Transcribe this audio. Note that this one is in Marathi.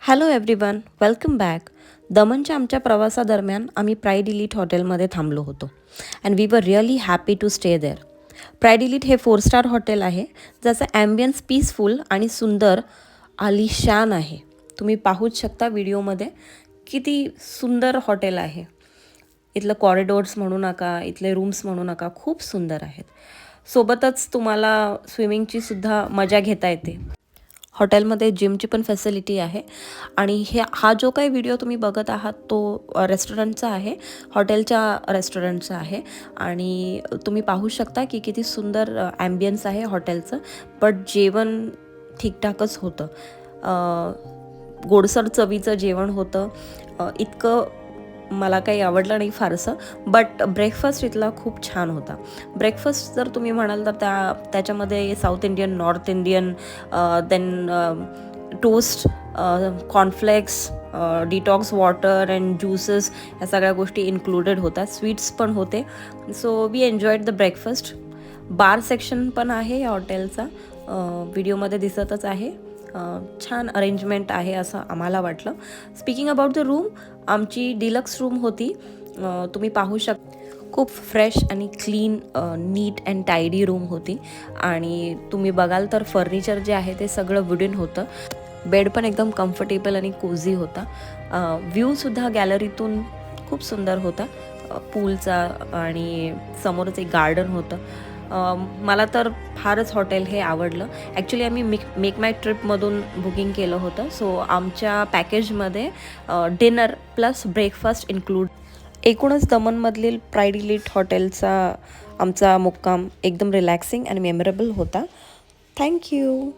Hello everyone, welcome back. दमनच्या आमच्या प्रवासादरम्यान आम्ही प्राईड इलीट हॉटेलमध्ये थांबलो होतो and we were really happy to stay there. Pride Elite हे 4 स्टार हॉटेल आहे, ज्याचा ॲम्बियन्स पीसफुल आणि सुंदर आलिशान आहे. तुम्ही पाहूच शकता व्हिडिओमध्ये किती सुंदर हॉटेल आहे. इथलं कॉरिडोर्स म्हणू नका, इथले रूम्स म्हणू नका, खूप सुंदर आहेत. सोबतच तुम्हाला स्विमिंगची सुद्धा मजा घेता येते. हॉटेलमध्ये जिमची पण फॅसिलिटी आहे आणि हा जो काही व्हिडिओ तुम्ही बघत आहात तो रेस्टॉरंटचा आहे, हॉटेलच्या रेस्टॉरंटचा आहे. आणि तुम्ही पाहू शकता की किती सुंदर ॲम्बियन्स आहे हॉटेलचं. बट जेवण ठीकठाकच होतं. गोडसर चवीचं जेवण होतं. इतकं मला काही आवडलं नाही फारसं, बट ब्रेकफास्ट इथला खूप छान होता. ब्रेकफास्ट जर तुम्ही म्हणाल तर त्याच्यामध्ये South Indian, North Indian, then toast, cornflakes, detox water and juices, ह्या सगळ्या गोष्टी इन्क्लुडेड होत्या. स्वीट्स पण होते. So we enjoyed the breakfast. Bar section पण आहे या हॉटेलचा, व्हिडिओमध्ये दिसतच आहे. छान अरेंजमेंट आहे असं आम्हाला वाटलं. स्पीकिंग अबाउट द रूम, आमची डिलक्स रूम होती. तुम्ही पाहू खूप फ्रेश आणि clean, neat and tidy room होती. आणि तुम्ही बघाल तर फर्निचर जे आहे ते सगळं वुडन होतं. बेड पण एकदम कम्फर्टेबल आणि कोझी होता. व्ह्यूसुद्धा गॅलरीतून खूप सुंदर होता, पूलचा, आणि समोरच एक गार्डन होतं. मला तर फारच हॉटेल हे आवडलं. ॲक्च्युली आम्ही मेक माय ट्रिपमधून बुकिंग केलं होतं. सो आमच्या पॅकेजमध्ये डिनर प्लस ब्रेकफास्ट इन्क्लूड. एकूणच दमनमधील प्राईड इलीट हॉटेलचा आमचा मुक्काम एकदम रिलॅक्सिंग आणि मेमरेबल होता. थँक्यू.